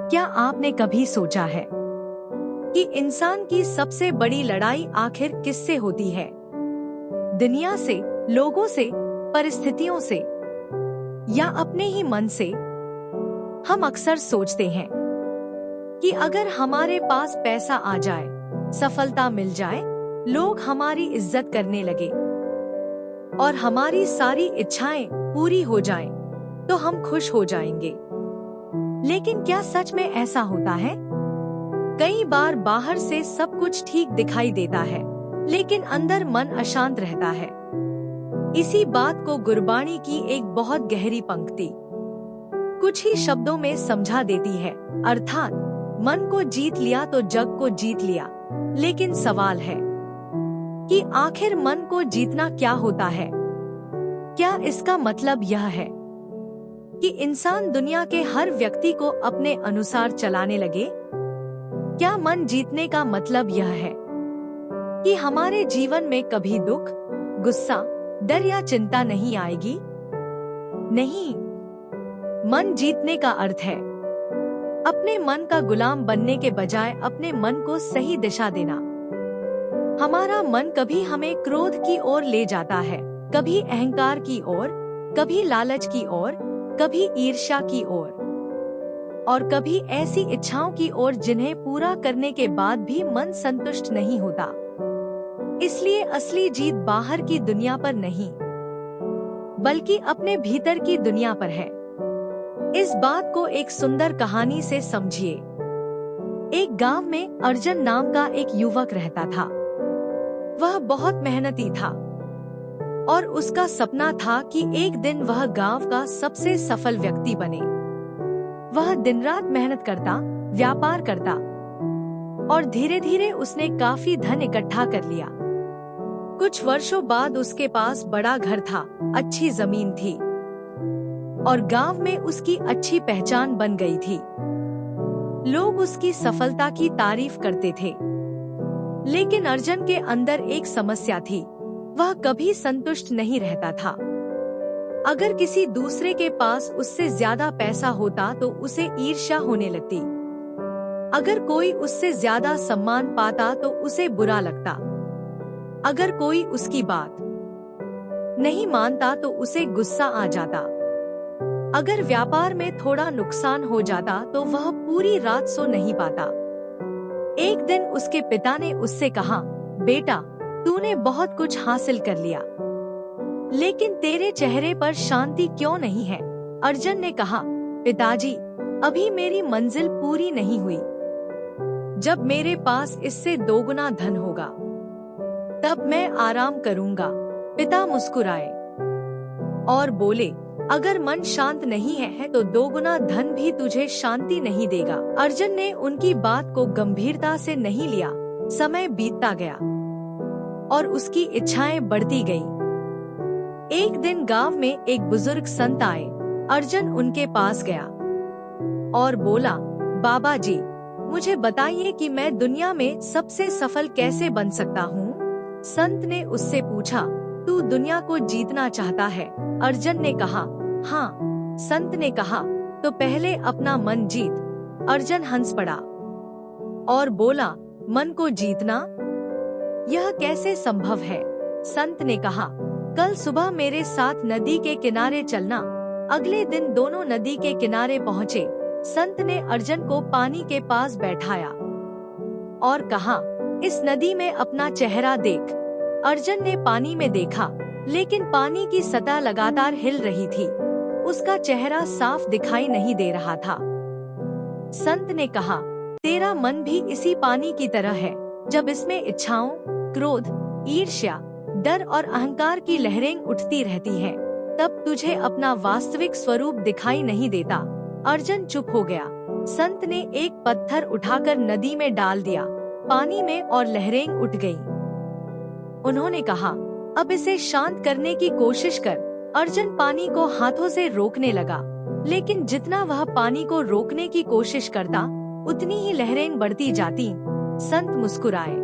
क्या आपने कभी सोचा है कि इंसान की सबसे बड़ी लड़ाई आखिर किससे होती है? दुनिया से, लोगों से, परिस्थितियों से या अपने ही मन से? हम अक्सर सोचते हैं कि अगर हमारे पास पैसा आ जाए, सफलता मिल जाए, लोग हमारी इज्जत करने लगे और हमारी सारी इच्छाएं पूरी हो जाएं, तो हम खुश हो जाएंगे। लेकिन क्या सच में ऐसा होता है? कई बार बाहर से सब कुछ ठीक दिखाई देता है, लेकिन अंदर मन अशांत रहता है। इसी बात को गुरबाणी की एक बहुत गहरी पंक्ति कुछ ही शब्दों में समझा देती है, अर्थात मन को जीत लिया तो जग को जीत लिया। लेकिन सवाल है कि आखिर मन को जीतना क्या होता है? क्या इसका मतलब यह है कि इंसान दुनिया के हर व्यक्ति को अपने अनुसार चलाने लगे? क्या मन जीतने का मतलब यह है कि हमारे जीवन में कभी दुख, गुस्सा, डर या चिंता नहीं आएगी? नहीं, मन जीतने का अर्थ है अपने मन का गुलाम बनने के बजाय अपने मन को सही दिशा देना। हमारा मन कभी हमें क्रोध की ओर ले जाता है, कभी अहंकार की ओर, कभी लालच की ओर, कभी ईर्ष्या की ओर और कभी ऐसी इच्छाओं की ओर जिन्हें पूरा करने के बाद भी मन संतुष्ट नहीं होता। इसलिए असली जीत बाहर की दुनिया पर नहीं, बल्कि अपने भीतर की दुनिया पर है। इस बात को एक सुंदर कहानी से समझिए। एक गांव में अर्जुन नाम का एक युवक रहता था। वह बहुत मेहनती था और उसका सपना था कि एक दिन वह गांव का सबसे सफल व्यक्ति बने। वह दिन रात मेहनत करता, व्यापार करता और धीरे धीरे उसने काफी धन इकट्ठा कर लिया। कुछ वर्षों बाद उसके पास बड़ा घर था, अच्छी जमीन थी और गांव में उसकी अच्छी पहचान बन गई थी। लोग उसकी सफलता की तारीफ करते थे। लेकिन अर्जुन के अंदर एक समस्या थी, वह कभी संतुष्ट नहीं रहता था। अगर किसी दूसरे के पास उससे ज्यादा पैसा होता तो उसे ईर्ष्या होने लगती। अगर कोई उससे ज्यादा सम्मान पाता तो उसे बुरा लगता। अगर कोई उसकी बात नहीं मानता तो उसे गुस्सा आ जाता। अगर व्यापार में थोड़ा नुकसान हो जाता तो वह पूरी रात सो नहीं पाता। एक दिन उसके पिता ने उससे कहा, बेटा, तूने बहुत कुछ हासिल कर लिया, लेकिन तेरे चेहरे पर शांति क्यों नहीं है? अर्जुन ने कहा, पिताजी, अभी मेरी मंजिल पूरी नहीं हुई। जब मेरे पास इससे दोगुना धन होगा, तब मैं आराम करूंगा। पिता मुस्कुराए और बोले, अगर मन शांत नहीं है तो दोगुना धन भी तुझे शांति नहीं देगा। अर्जुन ने उनकी बात को गंभीरता से नहीं लिया। समय बीतता गया और उसकी इच्छाएं बढ़ती गईं। एक दिन गांव में एक बुजुर्ग संत आए। अर्जुन उनके पास गया और बोला, बाबा जी, मुझे बताइए कि मैं दुनिया में सबसे सफल कैसे बन सकता हूँ? संत ने उससे पूछा, तू दुनिया को जीतना चाहता है? अर्जुन ने कहा, हाँ। संत ने कहा, तो पहले अपना मन जीत। अर्जुन हंस पड़ा और बोला, मन को जीतना? यह कैसे संभव है? संत ने कहा, कल सुबह मेरे साथ नदी के किनारे चलना। अगले दिन दोनों नदी के किनारे पहुँचे। संत ने अर्जुन को पानी के पास बैठाया और कहा, इस नदी में अपना चेहरा देख। अर्जुन ने पानी में देखा, लेकिन पानी की सतह लगातार हिल रही थी। उसका चेहरा साफ दिखाई नहीं दे रहा था। संत ने कहा, तेरा मन भी इसी पानी की तरह है। जब इसमें इच्छाओं, क्रोध, ईर्ष्या, डर और अहंकार की लहरें उठती रहती हैं, तब तुझे अपना वास्तविक स्वरूप दिखाई नहीं देता। अर्जुन चुप हो गया। संत ने एक पत्थर उठाकर नदी में डाल दिया। पानी में और लहरें उठ गईं। उन्होंने कहा, अब इसे शांत करने की कोशिश कर। अर्जुन पानी को हाथों से रोकने लगा, लेकिन जितना वह पानी को रोकने की कोशिश करता, उतनी ही लहरें बढ़ती जाती। संत मुस्कुराए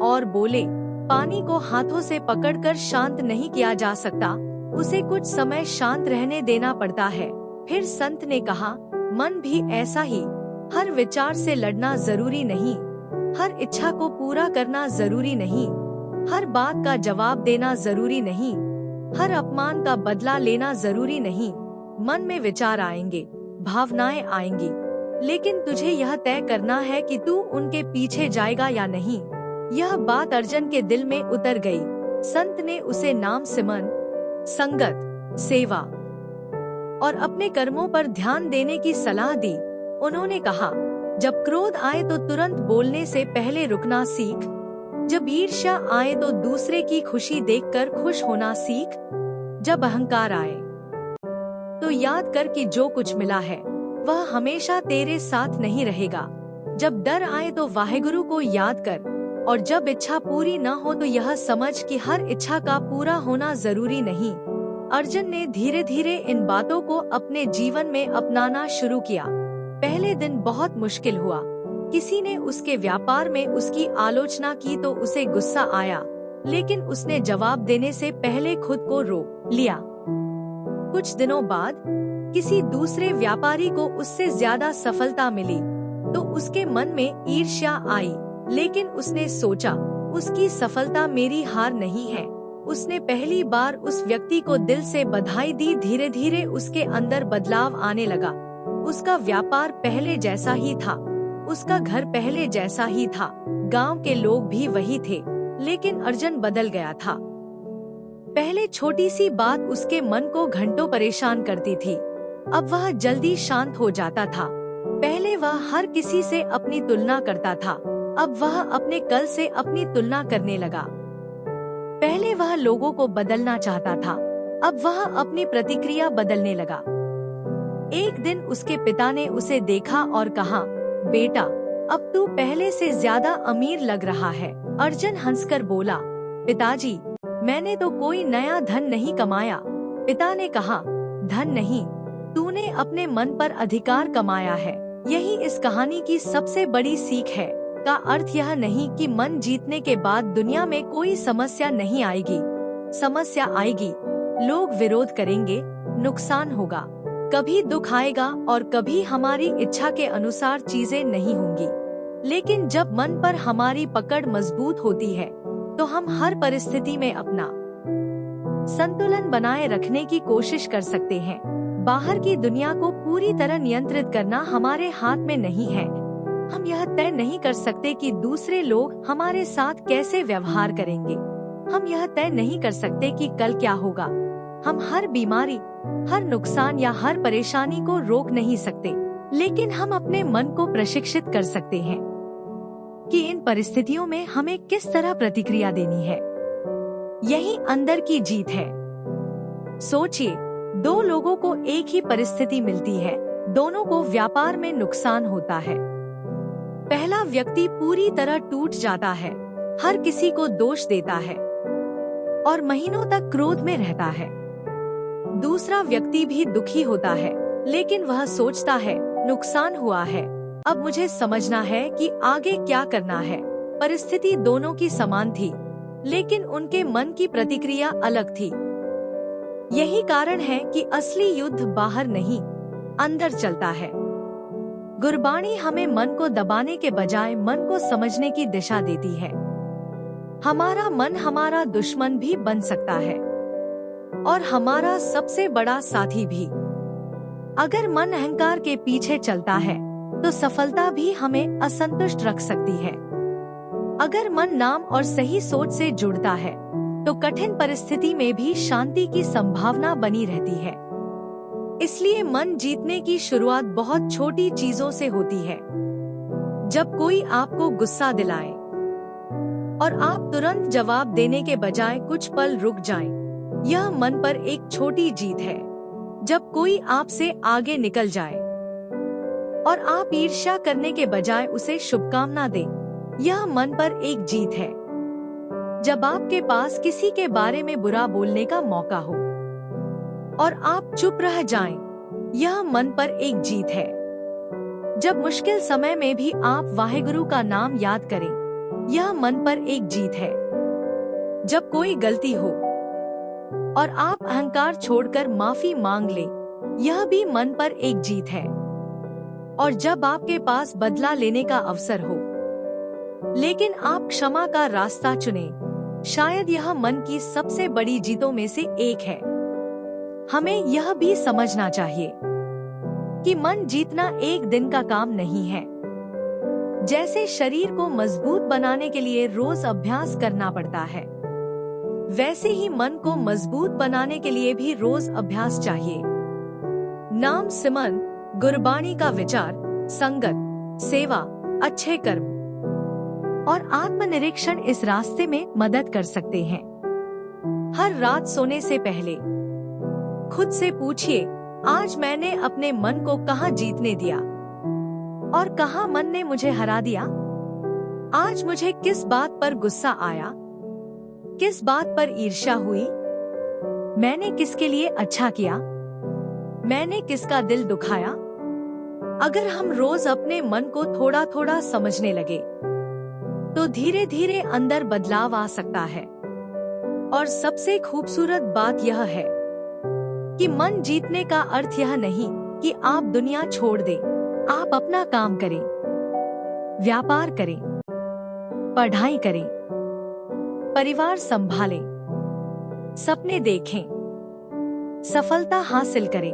और बोले, पानी को हाथों से पकड़कर शांत नहीं किया जा सकता, उसे कुछ समय शांत रहने देना पड़ता है। फिर संत ने कहा, मन भी ऐसा ही। हर विचार से लड़ना जरूरी नहीं, हर इच्छा को पूरा करना जरूरी नहीं, हर बात का जवाब देना जरूरी नहीं, हर अपमान का बदला लेना जरूरी नहीं। मन में विचार आएंगे, भावनाएं आएंगी, लेकिन तुझे यह तय करना है कि तू उनके पीछे जाएगा या नहीं। यह बात अर्जुन के दिल में उतर गई। संत ने उसे नाम, सिमरन, संगत, सेवा और अपने कर्मों पर ध्यान देने की सलाह दी। उन्होंने कहा, जब क्रोध आए तो तुरंत बोलने से पहले रुकना सीख। जब ईर्ष्या आए तो दूसरे की खुशी देखकर खुश होना सीख। जब अहंकार आए तो याद कर कि जो कुछ मिला है वह हमेशा तेरे साथ नहीं रहेगा। जब डर आए तो वाहेगुरु को याद कर, और जब इच्छा पूरी न हो तो यह समझ कि हर इच्छा का पूरा होना जरूरी नहीं। अर्जुन ने धीरे धीरे इन बातों को अपने जीवन में अपनाना शुरू किया। पहले दिन बहुत मुश्किल हुआ। किसी ने उसके व्यापार में उसकी आलोचना की तो उसे गुस्सा आया, लेकिन उसने जवाब देने से पहले खुद को रोक लिया। कुछ दिनों बाद किसी दूसरे व्यापारी को उससे ज्यादा सफलता मिली तो उसके मन में ईर्ष्या आई, लेकिन उसने सोचा, उसकी सफलता मेरी हार नहीं है। उसने पहली बार उस व्यक्ति को दिल से बधाई दी। धीरे धीरे उसके अंदर बदलाव आने लगा। उसका व्यापार पहले जैसा ही था, उसका घर पहले जैसा ही था, गांव के लोग भी वही थे, लेकिन अर्जुन बदल गया था। पहले छोटी सी बात उसके मन को घंटों परेशान करती थी, अब वह जल्दी शांत हो जाता था। पहले वह हर किसी से अपनी तुलना करता था, अब वह अपने कल से अपनी तुलना करने लगा। पहले वह लोगों को बदलना चाहता था, अब वह अपनी प्रतिक्रिया बदलने लगा। एक दिन उसके पिता ने उसे देखा और कहा, बेटा, अब तू पहले से ज्यादा अमीर लग रहा है। अर्जुन हंसकर बोला, पिताजी, मैंने तो कोई नया धन नहीं कमाया। पिता ने कहा, धन नहीं, तूने अपने मन पर अधिकार कमाया है। यही इस कहानी की सबसे बड़ी सीख है। का अर्थ यह नहीं कि मन जीतने के बाद दुनिया में कोई समस्या नहीं आएगी। समस्या आएगी, लोग विरोध करेंगे, नुकसान होगा, कभी दुख आएगा और कभी हमारी इच्छा के अनुसार चीजें नहीं होंगी। लेकिन जब मन पर हमारी पकड़ मजबूत होती है तो हम हर परिस्थिति में अपना संतुलन बनाए रखने की कोशिश कर सकते हैं। बाहर की दुनिया को पूरी तरह नियंत्रित करना हमारे हाथ में नहीं है। हम यह तय नहीं कर सकते कि दूसरे लोग हमारे साथ कैसे व्यवहार करेंगे। हम यह तय नहीं कर सकते कि कल क्या होगा। हम हर बीमारी, हर नुकसान या हर परेशानी को रोक नहीं सकते, लेकिन हम अपने मन को प्रशिक्षित कर सकते हैं कि इन परिस्थितियों में हमें किस तरह प्रतिक्रिया देनी है। यही अंदर की जीत है। सोचिए, दो लोगों को एक ही परिस्थिति मिलती है, दोनों को व्यापार में नुकसान होता है। पहला व्यक्ति पूरी तरह टूट जाता है, हर किसी को दोष देता है और महीनों तक क्रोध में रहता है। दूसरा व्यक्ति भी दुखी होता है, लेकिन वह सोचता है, नुकसान हुआ है, अब मुझे समझना है कि आगे क्या करना है। परिस्थिति दोनों की समान थी, लेकिन उनके मन की प्रतिक्रिया अलग थी। यही कारण है कि असली युद्ध बाहर नहीं, अंदर चलता है। गुरबाणी हमें मन को दबाने के बजाय मन को समझने की दिशा देती है। हमारा मन हमारा दुश्मन भी बन सकता है और हमारा सबसे बड़ा साथी भी। अगर मन अहंकार के पीछे चलता है तो सफलता भी हमें असंतुष्ट रख सकती है। अगर मन नाम और सही सोच से जुड़ता है तो कठिन परिस्थिति में भी शांति की संभावना बनी रहती है। इसलिए मन जीतने की शुरुआत बहुत छोटी चीजों से होती है। जब कोई आपको गुस्सा दिलाए और आप तुरंत जवाब देने के बजाय कुछ पल रुक जाएं, यह मन पर एक छोटी जीत है। जब कोई आपसे आगे निकल जाए और आप ईर्ष्या करने के बजाय उसे शुभकामना दें, यह मन पर एक जीत है। जब आपके पास किसी के बारे में बुरा बोलने का मौका हो और आप चुप रह जाएं, यह मन पर एक जीत है। जब मुश्किल समय में भी आप वाहेगुरु का नाम याद करें, यह मन पर एक जीत है। जब कोई गलती हो और आप अहंकार छोड़कर माफी मांग लें, यह भी मन पर एक जीत है। और जब आपके पास बदला लेने का अवसर हो। लेकिन आप क्षमा का रास्ता चुनें। शायद यह मन की सबसे बड़ी जीतों में से एक है। हमें यह भी समझना चाहिए कि मन जीतना एक दिन का काम नहीं है। जैसे शरीर को मजबूत बनाने के लिए रोज अभ्यास करना पड़ता है, वैसे ही मन को मजबूत बनाने के लिए भी रोज अभ्यास चाहिए। नाम सिमरन, गुरबाणी का विचार, संगत, सेवा, अच्छे कर्म और आत्मनिरीक्षण इस रास्ते में मदद कर सकते हैं। हर रात सोने से पहले खुद से पूछिए, आज मैंने अपने मन को कहाँ जीतने दिया और कहाँ मन ने मुझे हरा दिया। आज मुझे किस बात पर गुस्सा आया, किस बात पर ईर्ष्या हुई, मैंने किसके लिए अच्छा किया, मैंने किसका दिल दुखाया। अगर हम रोज अपने मन को थोड़ा थोड़ा समझने लगे तो धीरे धीरे अंदर बदलाव आ सकता है। और सबसे खूबसूरत बात यह है कि मन जीतने का अर्थ यह नहीं कि आप दुनिया छोड़ दें। आप अपना काम करें, व्यापार करें, पढ़ाई करें, परिवार संभालें, सपने देखें, सफलता हासिल करें।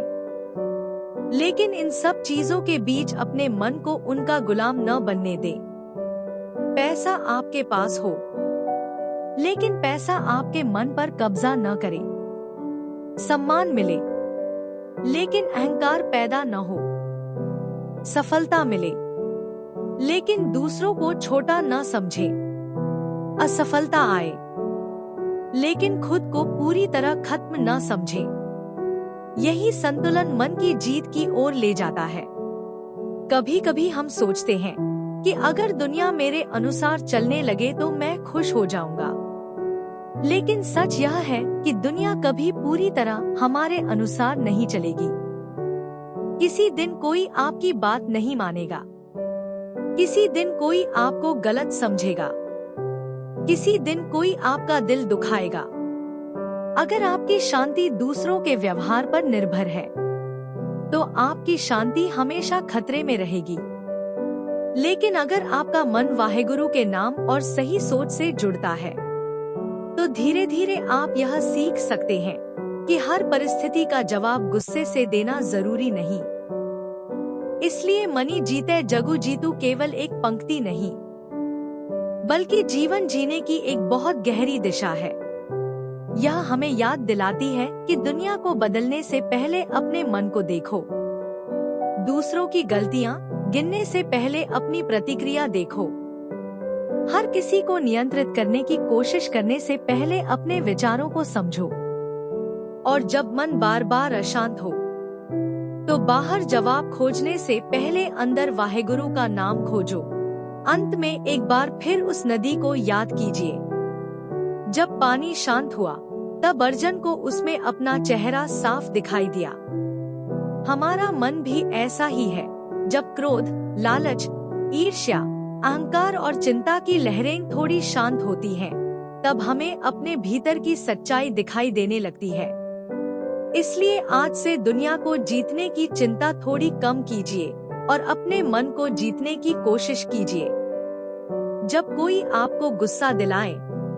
लेकिन इन सब चीजों के बीच अपने मन को उनका गुलाम न बनने दें। पैसा आपके पास हो, लेकिन पैसा आपके मन पर कब्जा न करे। सम्मान मिले, लेकिन अहंकार पैदा न हो। सफलता मिले, लेकिन दूसरों को छोटा न समझे। असफलता आए, लेकिन खुद को पूरी तरह खत्म न समझे। यही संतुलन मन की जीत की ओर ले जाता है। कभी कभी हम सोचते हैं कि अगर दुनिया मेरे अनुसार चलने लगे तो मैं खुश हो जाऊंगा। लेकिन सच यह है कि दुनिया कभी पूरी तरह हमारे अनुसार नहीं चलेगी। किसी दिन कोई आपकी बात नहीं मानेगा, किसी दिन कोई आपको गलत समझेगा, किसी दिन कोई आपका दिल दुखाएगा। अगर आपकी शांति दूसरों के व्यवहार पर निर्भर है तो आपकी शांति हमेशा खतरे में रहेगी। लेकिन अगर आपका मन वाहेगुरु के नाम और सही सोच से जुड़ता है तो धीरे धीरे आप यह सीख सकते हैं कि हर परिस्थिति का जवाब गुस्से से देना जरूरी नहीं। इसलिए मनी जीते जगु जीतू केवल एक पंक्ति नहीं, बल्कि जीवन जीने की एक बहुत गहरी दिशा है। यह हमें याद दिलाती है कि दुनिया को बदलने से पहले अपने मन को देखो। दूसरों की गलतियां गिनने से पहले अपनी प्रतिक्रिया देखो। हर किसी को नियंत्रित करने की कोशिश करने से पहले अपने विचारों को समझो। और जब मन बार बार अशांत हो तो बाहर जवाब खोजने से पहले अंदर वाहेगुरु का नाम खोजो। अंत में एक बार फिर उस नदी को याद कीजिए। जब पानी शांत हुआ तब अर्जुन को उसमें अपना चेहरा साफ दिखाई दिया। हमारा मन भी ऐसा ही है। जब क्रोध, लालच, ईर्ष्या, अहंकार और चिंता की लहरें थोड़ी शांत होती हैं, तब हमें अपने भीतर की सच्चाई दिखाई देने लगती है। इसलिए आज से दुनिया को जीतने की चिंता थोड़ी कम कीजिए और अपने मन को जीतने की कोशिश कीजिए। जब कोई आपको गुस्सा दिलाए,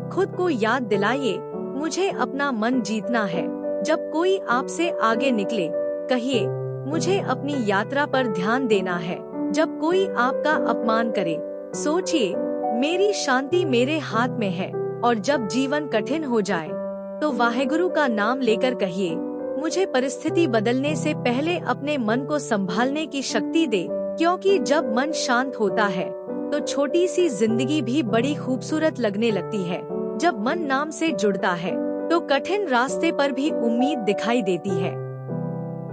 खुद को याद दिलाइए, मुझे अपना मन जीतना है। जब कोई आपसे आगे निकले, कहिए, मुझे अपनी यात्रा पर ध्यान देना है। जब कोई आपका अपमान करे, सोचिए, मेरी शांति मेरे हाथ में है। और जब जीवन कठिन हो जाए तो वाहेगुरु का नाम लेकर कहिए, मुझे परिस्थिति बदलने से पहले अपने मन को संभालने की शक्ति दे। क्योंकि जब मन शांत होता है तो छोटी सी जिंदगी भी बड़ी खूबसूरत लगने लगती है। जब मन नाम से जुड़ता है तो कठिन रास्ते पर भी उम्मीद दिखाई देती है।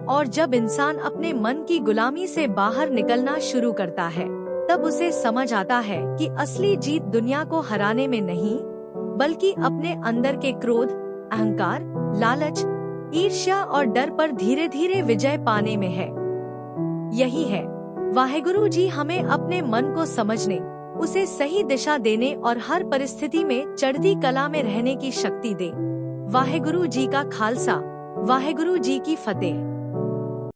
और जब इंसान अपने मन की गुलामी से बाहर निकलना शुरू करता है, तब उसे समझ आता है कि असली जीत दुनिया को हराने में नहीं, बल्कि अपने अंदर के क्रोध, अहंकार, लालच, ईर्ष्या और डर पर धीरे धीरे विजय पाने में है। यही है वाहेगुरु जी हमें अपने मन को समझने, उसे सही दिशा देने और हर परिस्थिति में चढ़ती कला में रहने की शक्ति दे। वाहेगुरु जी का खालसा, वाहेगुरु जी की फतेह।